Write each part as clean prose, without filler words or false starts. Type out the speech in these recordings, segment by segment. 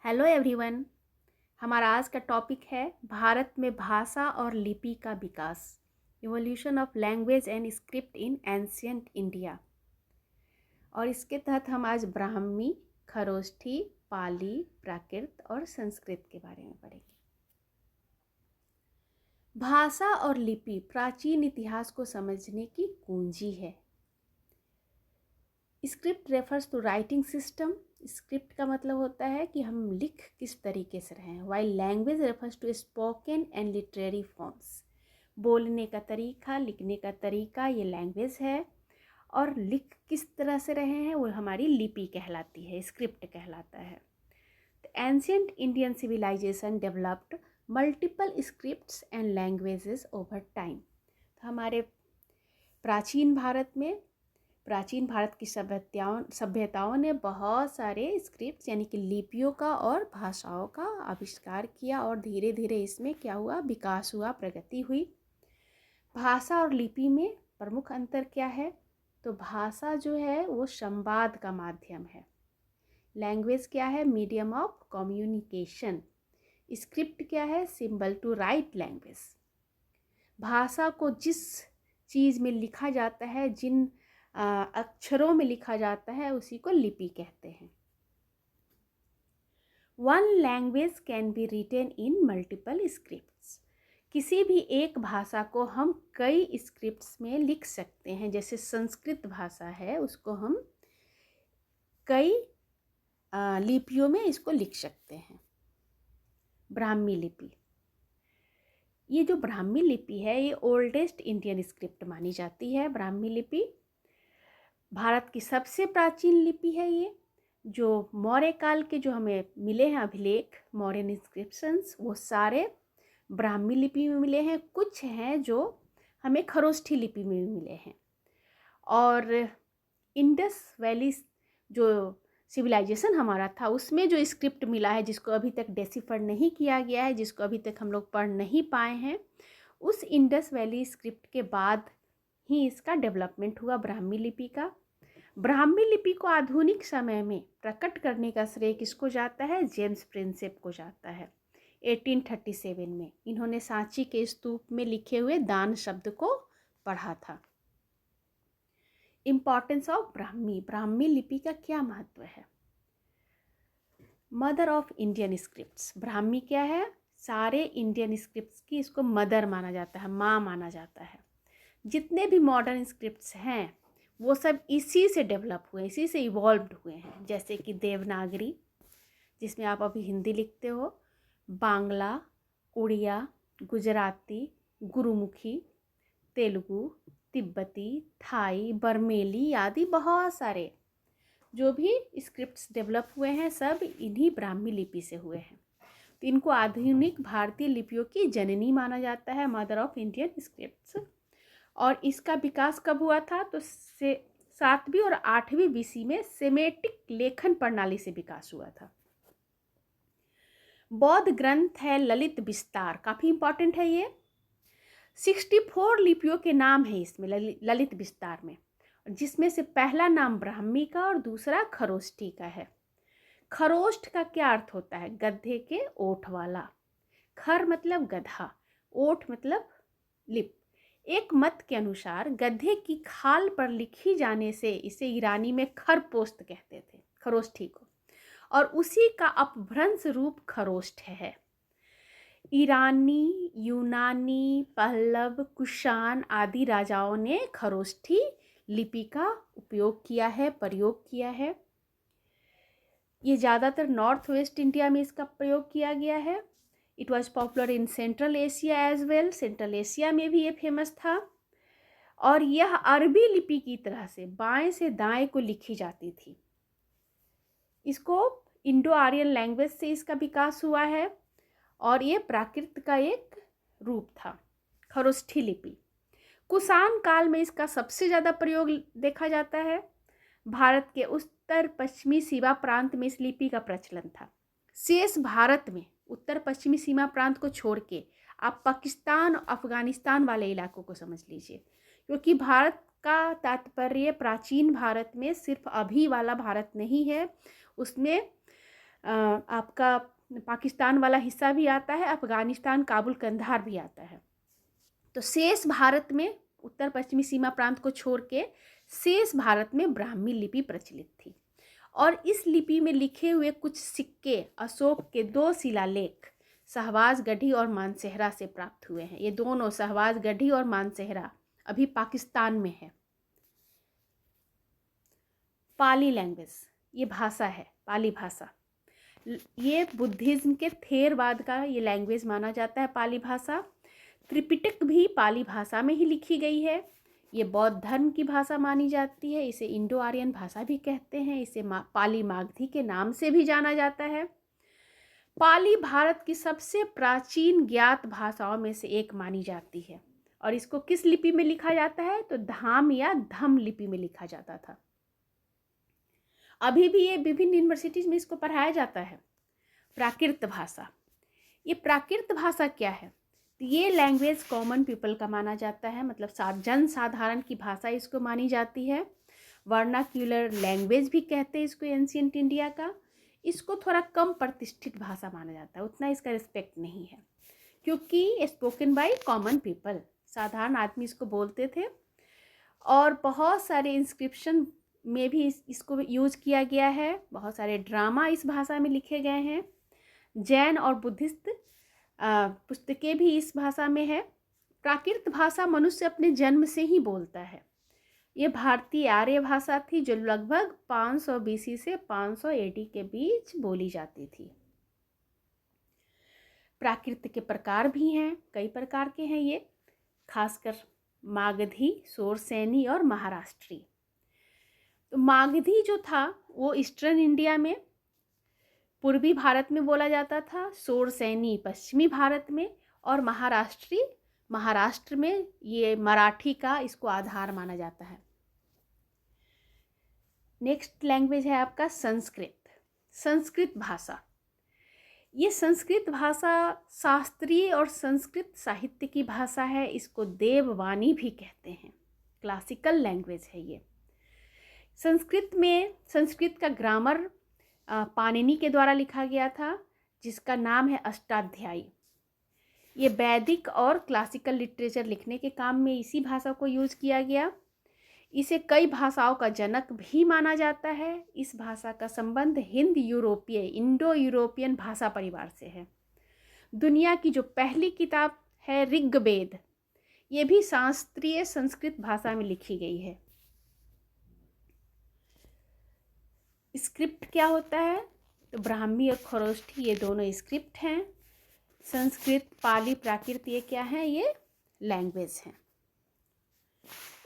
Hello everyone. हमारा आज का टॉपिक है भारत में भाषा और लिपि का विकास, evolution of language and script in ancient India. और इसके तहत हम आज ब्राह्मी, खरोष्ठी, पाली, प्राकृत और संस्कृत के बारे में पढ़ेंगे। भाषा और लिपि प्राचीन इतिहास को समझने की कुंजी है। Script refers to writing system. Script का मतलब होता है कि हम लिख किस तरीके से रहे हैं, while language refers to spoken and literary forms. बोलने का तरीका, लिखने का तरीका, ये लैंग्वेज है। और लिख किस तरह से रहे हैं वो हमारी लिपि कहलाती है, स्क्रिप्ट कहलाता है। Ancient Indian civilization developed multiple scripts and languages over time. तो हमारे प्राचीन भारत की सभ्यताओं ने बहुत सारे स्क्रिप्ट्स यानी कि लिपियों का और भाषाओं का आविष्कार किया और धीरे धीरे इसमें क्या हुआ, विकास हुआ, प्रगति हुई। भाषा और लिपि में प्रमुख अंतर क्या है? तो भाषा जो है वो संवाद का माध्यम है। लैंग्वेज क्या है? Medium of communication. स्क्रिप्ट क्या है? Symbol to write language. भाषा को जिस चीज़ में लिखा जाता है, जिन अक्षरों में लिखा जाता है, उसी को लिपि कहते हैं। One language can be written in multiple scripts. किसी भी एक भाषा को हम कई स्क्रिप्ट्स में लिख सकते हैं। जैसे संस्कृत भाषा है, उसको हम कई लिपियों में इसको लिख सकते हैं। ब्राह्मी लिपि, ये जो ब्राह्मी लिपि है ये ओल्डेस्ट इंडियन स्क्रिप्ट मानी जाती है। ब्राह्मी लिपि भारत की सबसे प्राचीन लिपि है। ये जो मौर्य काल के जो हमें मिले हैं अभिलेख, मौर्यन इंस्क्रिप्शंस, वो सारे ब्राह्मी लिपि में मिले हैं। कुछ हैं जो हमें खरोष्ठी लिपि में भी मिले हैं। और इंडस वैली जो सिविलाइजेशन हमारा था, उसमें जो स्क्रिप्ट मिला है, जिसको अभी तक डेसिफर नहीं किया गया है, जिसको अभी तक हम लोग पढ़ नहीं पाए हैं, उस इंडस वैली स्क्रिप्ट के बाद ही इसका डेवलपमेंट हुआ ब्राह्मी लिपि का। ब्राह्मी लिपि को आधुनिक समय में प्रकट करने का श्रेय किसको जाता है? जेम्स प्रिंसेप को जाता है। 1837 में इन्होंने सांची के स्तूप में लिखे हुए दान शब्द को पढ़ा था। इम्पॉर्टेंस ऑफ ब्राह्मी लिपि का क्या महत्व है? Mother of Indian scripts. Brahmi क्या है? सारे इंडियन स्क्रिप्ट्स की इसको मदर माना जाता है, माँ माना जाता है। जितने भी मॉडर्न स्क्रिप्ट्स हैं वो सब इसी से डेवलप हुए, इसी से इवॉल्व्ड हुए हैं। जैसे कि देवनागरी, जिसमें आप अभी हिंदी लिखते हो, बांग्ला, उड़िया, गुजराती, गुरुमुखी, तेलुगु, तिब्बती, थाई, बर्मेली आदि बहुत सारे जो भी स्क्रिप्ट्स डेवलप हुए हैं सब इन्हीं ब्राह्मी लिपि से हुए हैं। तो इनको आधुनिक भारतीय लिपियों की जननी माना जाता है, मदर ऑफ इंडियन स्क्रिप्ट्स। और इसका विकास कब हुआ था? तो 7वीं और 8वीं BC में सेमेटिक लेखन प्रणाली से विकास हुआ था। बौद्ध ग्रंथ है ललित विस्तार, काफ़ी इंपॉर्टेंट है ये। 64 लिपियों के नाम है इसमें ललित विस्तार में, जिसमें से पहला नाम ब्राह्मी का और दूसरा खरोष्ठी का है। खरोष्ठ का क्या अर्थ होता है? गधे के ओठ वाला। खर मतलब गधा, ओठ मतलब लिप। एक मत के अनुसार गधे की खाल पर लिखी जाने से इसे ईरानी में खरपोस्त कहते थे, खरोष्ठी को, और उसी का अपभ्रंश रूप खरोष्ठ है। ईरानी, यूनानी, पल्लव, कुषाण आदि राजाओं ने खरोष्ठी लिपि का उपयोग किया है, प्रयोग किया है। ये ज़्यादातर नॉर्थ वेस्ट इंडिया में इसका प्रयोग किया गया है। It was popular in Central Asia as well. Central Asia में भी ये फेमस था। और यह अरबी लिपि की तरह से बाएं से दाएं को लिखी जाती थी। इसको इंडो आर्यन लैंग्वेज से इसका विकास हुआ है और ये प्राकृत का एक रूप था, खरोष्ठी लिपि। कुषाण काल में इसका सबसे ज़्यादा प्रयोग देखा जाता है। भारत के उत्तर पश्चिमी सीमा प्रांत में इस लिपि का प्रचलन था। शेष भारत में उत्तर पश्चिमी सीमा प्रांत को छोड़ के आप पाकिस्तान, अफगानिस्तान वाले इलाकों को समझ लीजिए, क्योंकि भारत का तात्पर्य प्राचीन भारत में सिर्फ अभी वाला भारत नहीं है, उसमें आपका पाकिस्तान वाला हिस्सा भी आता है, अफ़गानिस्तान, काबुल, कंधार भी आता है। तो शेष भारत में, उत्तर पश्चिमी सीमा प्रांत को छोड़ के शेष भारत में ब्राह्मी लिपि प्रचलित थी। और इस लिपि में लिखे हुए कुछ सिक्के अशोक के 2 शिलालेख शहबाजगढ़ी और मानसेहरा से प्राप्त हुए हैं। ये दोनों शहबाजगढ़ी और मानसेहरा अभी पाकिस्तान में है। पाली लैंग्वेज, ये भाषा है, पाली भाषा। ये बुद्धिज्म के थेरवाद का ये लैंग्वेज माना जाता है, पाली भाषा। त्रिपिटक भी पाली भाषा में ही लिखी गई है। ये बौद्ध धर्म की भाषा मानी जाती है। इसे इंडो आर्यन भाषा भी कहते हैं। इसे पाली मागधी के नाम से भी जाना जाता है। पाली भारत की सबसे प्राचीन ज्ञात भाषाओं में से एक मानी जाती है। और इसको किस लिपि में लिखा जाता है? तो धाम या धम लिपि में लिखा जाता था। अभी भी ये विभिन्न यूनिवर्सिटीज में इसको पढ़ाया जाता है। प्राकृत भाषा, ये प्राकृत भाषा क्या है? ये लैंग्वेज कॉमन पीपल का माना जाता है, मतलब जन साधारण की भाषा इसको मानी जाती है। वर्नाक्यूलर लैंग्वेज भी कहते हैं इसको एंशिएंट इंडिया का। इसको थोड़ा कम प्रतिष्ठित भाषा माना जाता है, उतना इसका रिस्पेक्ट नहीं है, क्योंकि स्पोकन बाय कॉमन पीपल, साधारण आदमी इसको बोलते थे। और बहुत सारे इंस्क्रिप्शन में भी इसको यूज किया गया है। बहुत सारे ड्रामा इस भाषा में लिखे गए हैं। जैन और बुद्धिस्ट पुस्तकें भी इस भाषा में है। प्राकृत भाषा मनुष्य अपने जन्म से ही बोलता है। ये भारतीय आर्य भाषा थी जो लगभग 500 BC से 500 AD के बीच बोली जाती थी। प्राकृत के प्रकार भी हैं, कई प्रकार के हैं ये, खासकर मागधी, सोरसैनी और महाराष्ट्री। तो मागधी जो था वो ईस्टर्न इंडिया में, पूर्वी भारत में बोला जाता था, सोरसैनी पश्चिमी भारत में, और महाराष्ट्री महाराष्ट्र में। ये मराठी का इसको आधार माना जाता है। नेक्स्ट लैंग्वेज है आपका संस्कृत। संस्कृत भाषा, ये संस्कृत भाषा शास्त्रीय और संस्कृत साहित्य की भाषा है। इसको देववाणी भी कहते हैं, क्लासिकल लैंग्वेज है ये। संस्कृत का ग्रामर पाणिनि के द्वारा लिखा गया था, जिसका नाम है अष्टाध्यायी। ये वैदिक और क्लासिकल लिटरेचर लिखने के काम में इसी भाषा को यूज किया गया। इसे कई भाषाओं का जनक भी माना जाता है। इस भाषा का संबंध हिंद यूरोपीय, इंडो यूरोपियन भाषा परिवार से है। दुनिया की जो पहली किताब है ऋग्वेद, ये भी शास्त्रीय संस्कृत भाषा में लिखी गई है। स्क्रिप्ट क्या होता है? तो ब्राह्मी और खरोष्ठी ये दोनों स्क्रिप्ट हैं। संस्कृत, पाली, प्राकृत ये क्या है? ये लैंग्वेज हैं।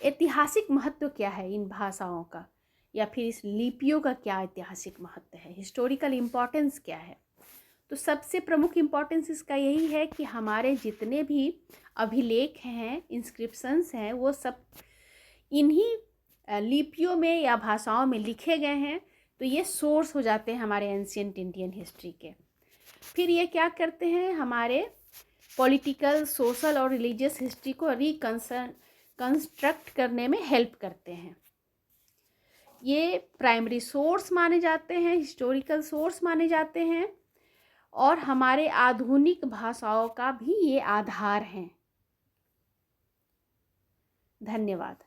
ऐतिहासिक महत्व क्या है इन भाषाओं का, या फिर इस लिपियों का क्या ऐतिहासिक महत्व है? हिस्टोरिकल इम्पोर्टेंस क्या है? तो सबसे प्रमुख इम्पोर्टेंस इसका यही है कि हमारे जितने भी अभिलेख हैं, इंस्क्रिप्शंस हैं, वो सब इन्हीं लिपियों में या भाषाओं में लिखे गए हैं। तो ये सोर्स हो जाते हैं हमारे एंशिएंट इंडियन हिस्ट्री के। फिर ये क्या करते हैं? हमारे पॉलिटिकल, सोशल और रिलीजियस हिस्ट्री को कंस्ट्रक्ट करने में हेल्प करते हैं। ये प्राइमरी सोर्स माने जाते हैं, हिस्टोरिकल सोर्स माने जाते हैं, और हमारे आधुनिक भाषाओं का भी ये आधार हैं। धन्यवाद।